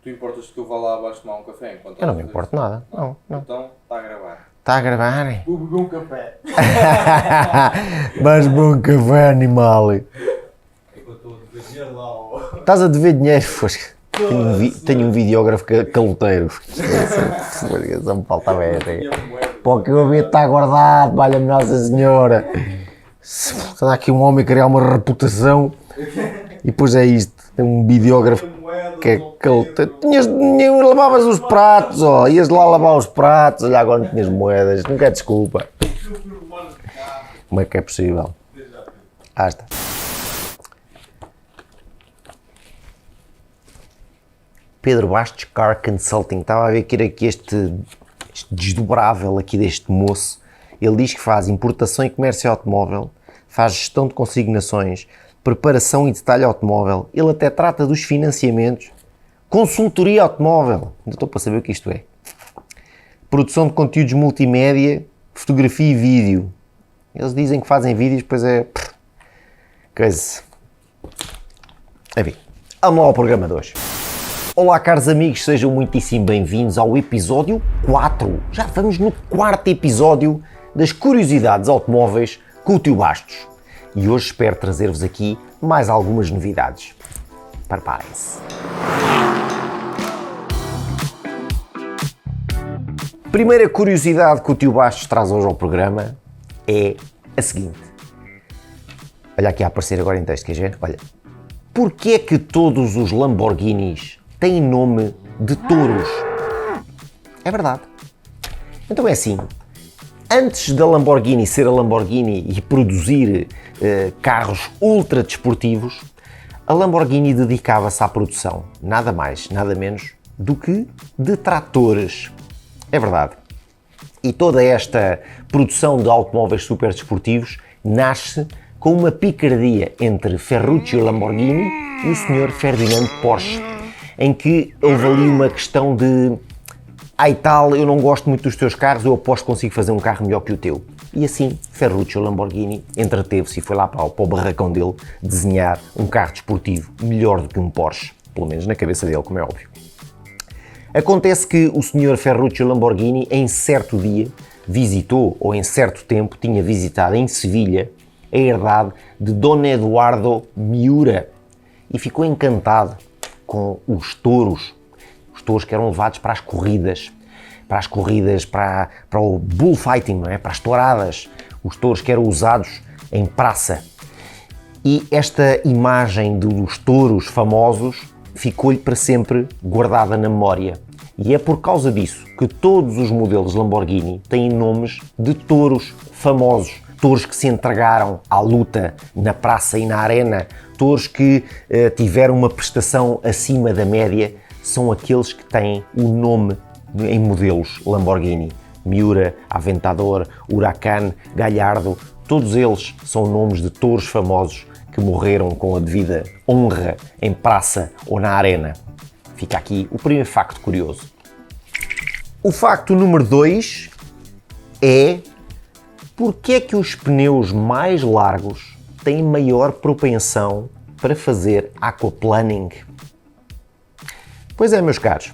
Tu importas que eu vá lá abaixo tomar um café enquanto Eu não me importo nada. Não. Então, está a gravar. Está a gravar? Vou beber um café. Mas bom café, animal. É que eu estou a dever dinheiro lá ao... Estás a dever dinheiro? Tenho um videógrafo caloteiro. Só me faltava essa. Pô, que o bilhete está guardado, valha-me Nossa Senhora. Está aqui um homem a criar uma reputação e depois é isto. Tem um videógrafo que é caloteiro. Lavavas os pratos, ó. Ias lá lavar os pratos, olha agora não tinhas moedas. Não quer desculpa. Como é que é possível? Basta. Pedro Bastos Car Consulting, estava a ver que era aqui este desdobrável aqui deste moço. Ele diz que faz importação e comércio automóvel, faz gestão de consignações, preparação e detalhe automóvel, ele até trata dos financiamentos, consultoria automóvel, ainda estou para saber o que isto é, produção de conteúdos multimédia, fotografia e vídeo. Eles dizem que fazem vídeos, pois é... coisa. Enfim, vamos lá ao programa de hoje. Olá, caros amigos, sejam muitíssimo bem-vindos ao episódio 4. Já vamos no quarto episódio das curiosidades automóveis com o tio Bastos. E hoje espero trazer-vos aqui mais algumas novidades. Preparem-se. Primeira curiosidade que o tio Bastos traz hoje ao programa é a seguinte. Olha aqui a aparecer agora em texto, quer ver? Olha. Porquê é que todos os Lamborghinis têm nome de touros? É verdade. Então é assim, antes da Lamborghini ser a Lamborghini e produzir carros ultra desportivos, a Lamborghini dedicava-se à produção, nada mais, nada menos do que de tratores. É verdade. E toda esta produção de automóveis super desportivos nasce com uma picardia entre Ferruccio Lamborghini e o Sr. Ferdinand Porsche, em que houve ali uma questão de ai tal, eu não gosto muito dos teus carros, eu aposto que consigo fazer um carro melhor que o teu. E assim, Ferruccio Lamborghini entreteve-se e foi lá para o barracão dele desenhar um carro desportivo melhor do que um Porsche, pelo menos na cabeça dele, como é óbvio. Acontece que o Sr. Ferruccio Lamborghini, em certo dia, visitou, ou em certo tempo, tinha visitado em Sevilha, a herdade de Dom Eduardo Miura e ficou encantado com os touros que eram levados para as corridas, para o bullfighting, não é? Para as touradas, os touros que eram usados em praça. E esta imagem dos touros famosos ficou-lhe para sempre guardada na memória. E é por causa disso que todos os modelos Lamborghini têm nomes de touros famosos. Touros que se entregaram à luta na praça e na arena, touros que tiveram uma prestação acima da média, são aqueles que têm o nome em modelos Lamborghini. Miura, Aventador, Huracan, Gallardo, todos eles são nomes de touros famosos que morreram com a devida honra em praça ou na arena. Fica aqui o primeiro facto curioso. O facto número 2 é: porque é que os pneus mais largos têm maior propensão para fazer aquaplaning? Pois é, meus caros,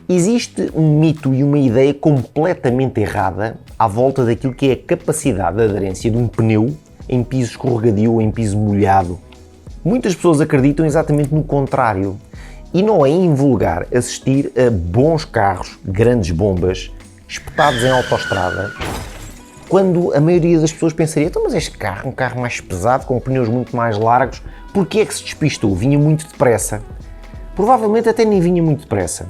existe um mito e uma ideia completamente errada à volta daquilo que é a capacidade de aderência de um pneu em piso escorregadio ou em piso molhado. Muitas pessoas acreditam exatamente no contrário. E não é invulgar assistir a bons carros, grandes bombas, espetados em autoestrada, quando a maioria das pessoas pensaria, então mas este carro é um carro mais pesado, com pneus muito mais largos, porquê é que se despistou? Vinha muito depressa. Provavelmente até nem vinha muito depressa.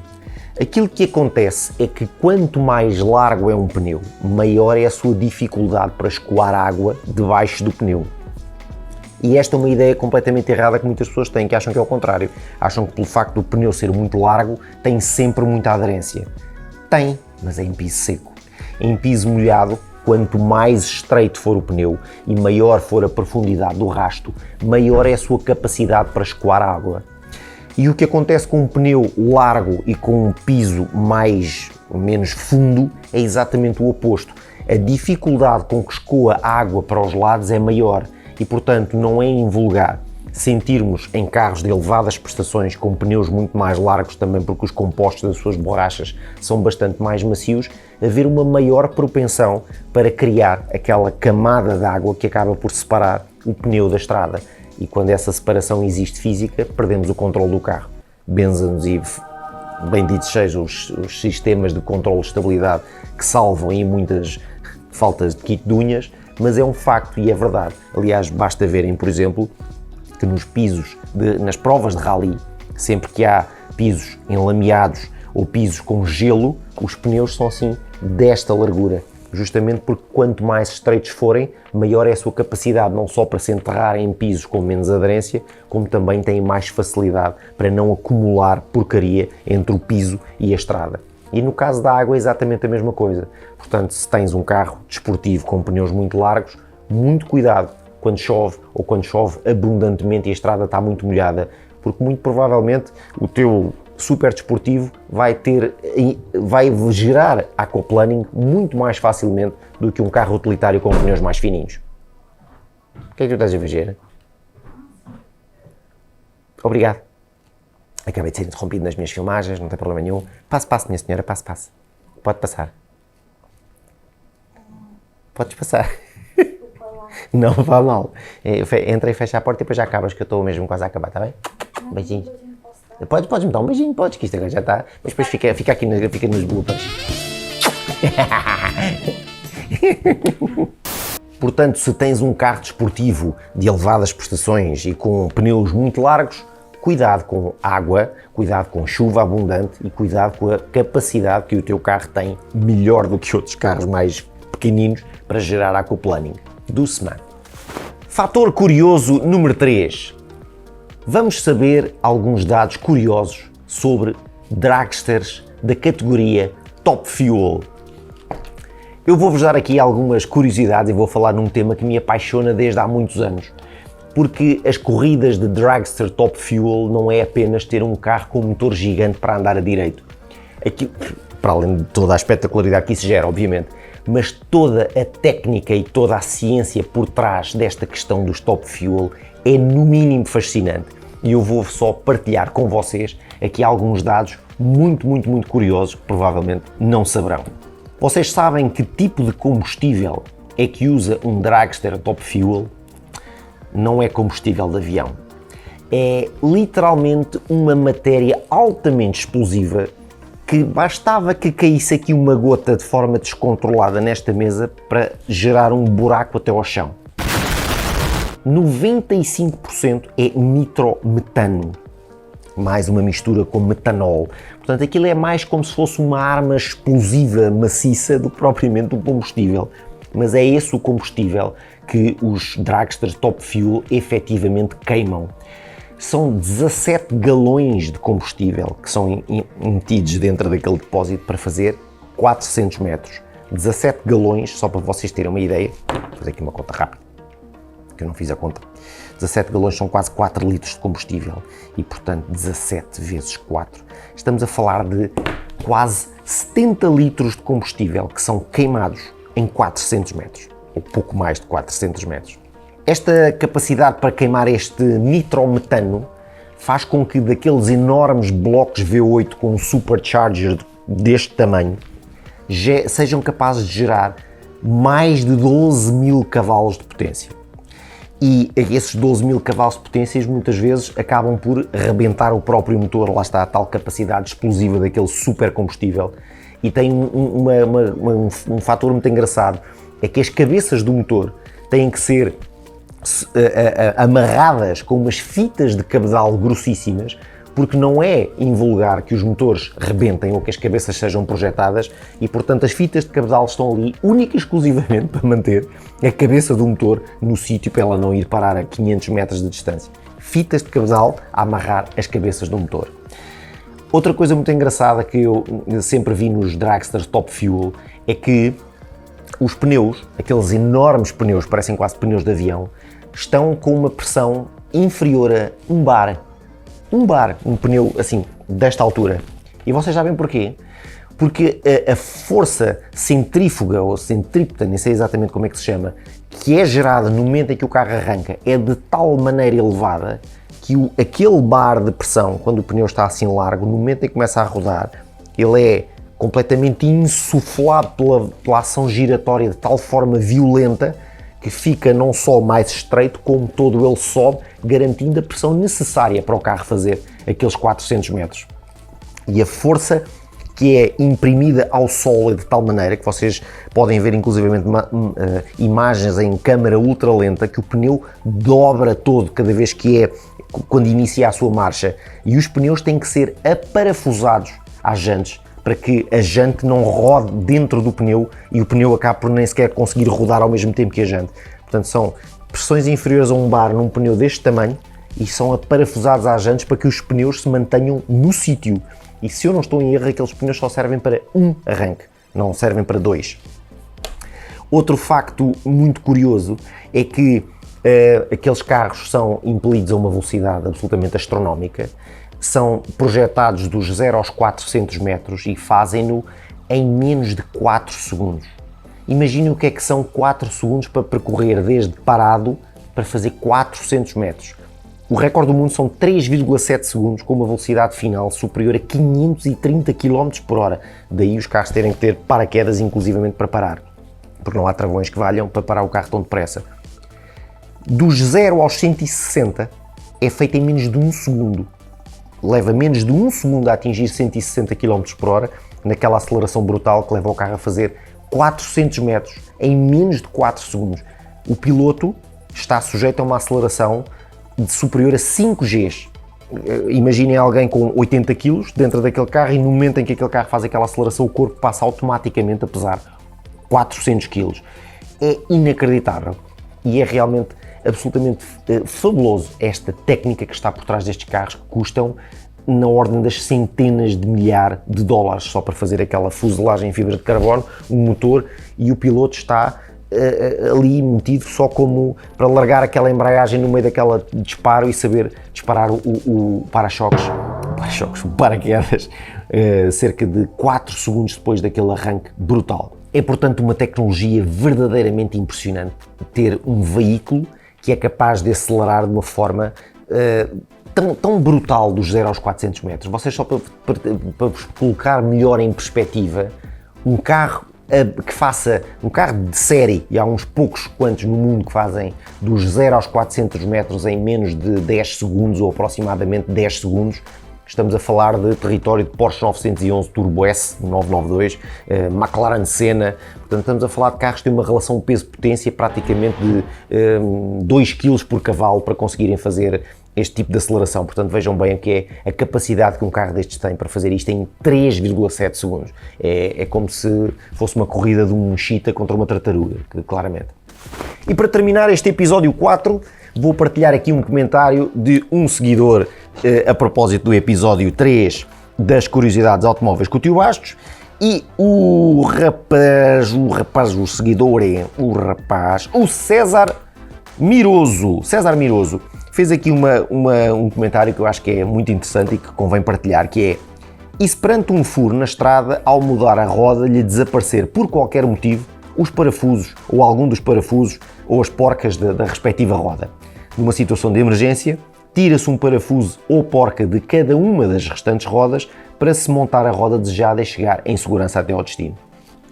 Aquilo que acontece é que quanto mais largo é um pneu, maior é a sua dificuldade para escoar água debaixo do pneu. E esta é uma ideia completamente errada que muitas pessoas têm, que acham que é o contrário. Acham que pelo facto do pneu ser muito largo, tem sempre muita aderência. Tem, mas é em piso seco. Em piso molhado, quanto mais estreito for o pneu e maior for a profundidade do rasto, maior é a sua capacidade para escoar água. E o que acontece com um pneu largo e com um piso menos fundo é exatamente o oposto. A dificuldade com que escoa a água para os lados é maior e, portanto, não é invulgar sentirmos em carros de elevadas prestações com pneus muito mais largos, também porque os compostos das suas borrachas são bastante mais macios, haver uma maior propensão para criar aquela camada de água que acaba por separar o pneu da estrada. E quando essa separação existe física, perdemos o controle do carro. Benza-nos e benditos sejam os sistemas de controle de estabilidade que salvam em muitas faltas de kit de unhas, mas é um facto e é verdade. Aliás, basta verem, por exemplo, que nos pisos, nas provas de rally, sempre que há pisos enlameados ou pisos com gelo, os pneus são assim desta largura, justamente porque quanto mais estreitos forem, maior é a sua capacidade não só para se enterrar em pisos com menos aderência, como também têm mais facilidade para não acumular porcaria entre o piso e a estrada. E no caso da água é exatamente a mesma coisa. Portanto, se tens um carro desportivo com pneus muito largos, muito cuidado quando chove ou quando chove abundantemente e a estrada está muito molhada, porque muito provavelmente o teu super desportivo vai gerar aquaplaning muito mais facilmente do que um carro utilitário com pneus mais fininhos. O que é que tu estás a ver? Obrigado. Acabei de ser interrompido nas minhas filmagens, não tem problema nenhum. Passe, minha senhora, passe. Pode passar. Podes passar. Não vá mal. Entra e fecha a porta e depois já acabas, que eu estou mesmo quase a acabar, está bem? Beijinhos. Podes me dar um beijinho, podes, que isto agora já está. Mas depois fica aqui fica nos bloopers. Portanto, se tens um carro desportivo de elevadas prestações e com pneus muito largos, cuidado com água, cuidado com chuva abundante e cuidado com a capacidade que o teu carro tem, melhor do que outros carros mais pequeninos, para gerar aquaplaning do semana. Fator curioso número 3. Vamos saber alguns dados curiosos sobre dragsters da categoria Top Fuel. Eu vou-vos dar aqui algumas curiosidades e vou falar num tema que me apaixona desde há muitos anos. Porque as corridas de dragster Top Fuel não é apenas ter um carro com um motor gigante para andar a direito. Aqui, para além de toda a espetacularidade que isso gera, obviamente, mas toda a técnica e toda a ciência por trás desta questão dos Top Fuel é no mínimo fascinante. E eu vou só partilhar com vocês aqui alguns dados muito curiosos que provavelmente não saberão. Vocês sabem que tipo de combustível é que usa um dragster Top Fuel? Não é combustível de avião. É literalmente uma matéria altamente explosiva que bastava que caísse aqui uma gota de forma descontrolada nesta mesa para gerar um buraco até ao chão. 95% é nitrometano, mais uma mistura com metanol. Portanto, aquilo é mais como se fosse uma arma explosiva maciça do que propriamente um combustível. Mas é esse o combustível que os dragsters Top Fuel efetivamente queimam. São 17 galões de combustível que são metidos dentro daquele depósito para fazer 400 metros. 17 galões, só para vocês terem uma ideia, vou fazer aqui uma conta rápida, que eu não fiz a conta. 17 galões são quase 4 litros de combustível e, portanto, 17 vezes 4. Estamos a falar de quase 70 litros de combustível que são queimados em 400 metros, ou pouco mais de 400 metros. Esta capacidade para queimar este nitrometano faz com que daqueles enormes blocos V8 com um supercharger deste tamanho sejam capazes de gerar mais de 12 mil cavalos de potência. E esses 12 mil cavalos de potência muitas vezes acabam por rebentar o próprio motor, lá está a tal capacidade explosiva daquele supercombustível. E tem um fator muito engraçado, é que as cabeças do motor têm que ser amarradas com umas fitas de cabedal grossíssimas, porque não é invulgar que os motores rebentem ou que as cabeças sejam projetadas e, portanto, as fitas de cabedal estão ali única e exclusivamente para manter a cabeça do motor no sítio para ela não ir parar a 500 metros de distância. Fitas de cabedal a amarrar as cabeças do motor. Outra coisa muito engraçada que eu sempre vi nos dragsters Top Fuel é que os pneus, aqueles enormes pneus, parecem quase pneus de avião, estão com uma pressão inferior a um bar, um pneu assim, desta altura. E vocês sabem porquê? porque a força centrífuga ou centrípeta, nem sei exatamente como é que se chama, que é gerada no momento em que o carro arranca, é de tal maneira elevada que aquele bar de pressão, quando o pneu está assim largo, no momento em que começa a rodar, ele é completamente insuflado pela ação giratória de tal forma violenta que fica não só mais estreito, como todo ele sobe, garantindo a pressão necessária para o carro fazer aqueles 400 metros. E a força que é imprimida ao solo é de tal maneira que vocês podem ver inclusivamente imagens em câmara ultra lenta que o pneu dobra todo cada vez que quando inicia a sua marcha, e os pneus têm que ser aparafusados às jantes para que a jante não rode dentro do pneu e o pneu acabe por nem sequer conseguir rodar ao mesmo tempo que a jante. Portanto, são pressões inferiores a um bar num pneu deste tamanho e são aparafusados às jantes para que os pneus se mantenham no sítio. E se eu não estou em erro, aqueles pneus só servem para um arranque, não servem para dois. Outro facto muito curioso é que aqueles carros são impelidos a uma velocidade absolutamente astronómica, são projetados dos 0 aos 400 metros e fazem-no em menos de 4 segundos. Imaginem o que é que são 4 segundos para percorrer desde parado para fazer 400 metros. O recorde do mundo são 3,7 segundos com uma velocidade final superior a 530 km por hora. Daí os carros terem que ter paraquedas inclusivamente para parar, porque não há travões que valham para parar o carro tão depressa. Dos 0 aos 160 é feito em menos de 1 segundo. Leva menos de 1 segundo a atingir 160 km por hora, naquela aceleração brutal que leva o carro a fazer 400 metros em menos de 4 segundos. O piloto está sujeito a uma aceleração superior a 5 Gs. Imaginem alguém com 80 kg dentro daquele carro e no momento em que aquele carro faz aquela aceleração o corpo passa automaticamente a pesar 400 kg. É inacreditável e é realmente absolutamente fabuloso esta técnica que está por trás destes carros que custam na ordem das centenas de milhares de dólares só para fazer aquela fuselagem em fibra de carbono, um motor, e o piloto está ali metido só como para largar aquela embreagem no meio daquela disparo e saber disparar o o paraquedas cerca de 4 segundos depois daquele arranque brutal. É portanto uma tecnologia verdadeiramente impressionante ter um veículo que é capaz de acelerar de uma forma tão brutal dos 0 aos 400 metros. Vocês só para vos colocar melhor em perspectiva, um carro que faça, um carro de série, e há uns poucos quantos no mundo que fazem dos 0 aos 400 metros em menos de 10 segundos ou aproximadamente 10 segundos, estamos a falar de território de Porsche 911 Turbo S 992, McLaren Senna, portanto estamos a falar de carros que têm uma relação peso-potência praticamente de 2 kg por cavalo para conseguirem fazer este tipo de aceleração. Portanto vejam bem o que é a capacidade que um carro destes tem para fazer isto em 3,7 segundos. É como se fosse uma corrida de um cheetah contra uma tartaruga, claramente. E para terminar este episódio 4, vou partilhar aqui um comentário de um seguidor a propósito do episódio 3 das curiosidades automóveis com o Tio Bastos, e o César Miroso fez aqui um comentário que eu acho que é muito interessante e que convém partilhar, que é: e se perante um furo na estrada, ao mudar a roda, lhe desaparecer por qualquer motivo os parafusos ou algum dos parafusos ou as porcas da respectiva roda. Numa situação de emergência, tira-se um parafuso ou porca de cada uma das restantes rodas para se montar a roda desejada e chegar em segurança até ao destino.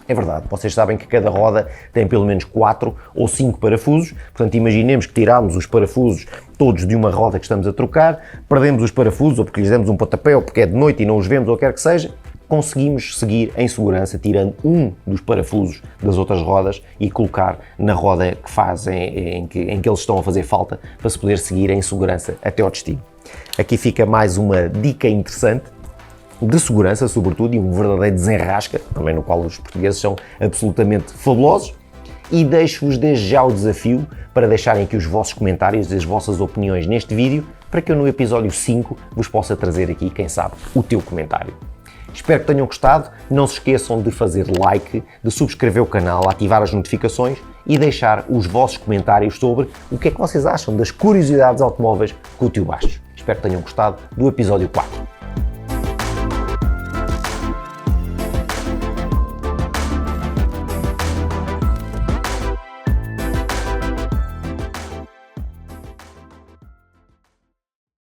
É verdade, vocês sabem que cada roda tem pelo menos 4 ou 5 parafusos, portanto imaginemos que tiramos os parafusos todos de uma roda que estamos a trocar, perdemos os parafusos ou porque lhes demos um pontapé ou porque é de noite e não os vemos ou quer que seja, conseguimos seguir em segurança tirando um dos parafusos das outras rodas e colocar na roda que fazem, em que eles estão a fazer falta, para se poder seguir em segurança até ao destino. Aqui fica mais uma dica interessante de segurança, sobretudo, e um verdadeiro desenrasca, também no qual os portugueses são absolutamente fabulosos, e deixo-vos desde já o desafio para deixarem aqui os vossos comentários e as vossas opiniões neste vídeo, para que eu no episódio 5 vos possa trazer aqui, quem sabe, o teu comentário. Espero que tenham gostado, não se esqueçam de fazer like, de subscrever o canal, ativar as notificações e deixar os vossos comentários sobre o que é que vocês acham das curiosidades automóveis com o Tio Bastos. Espero que tenham gostado do episódio 4.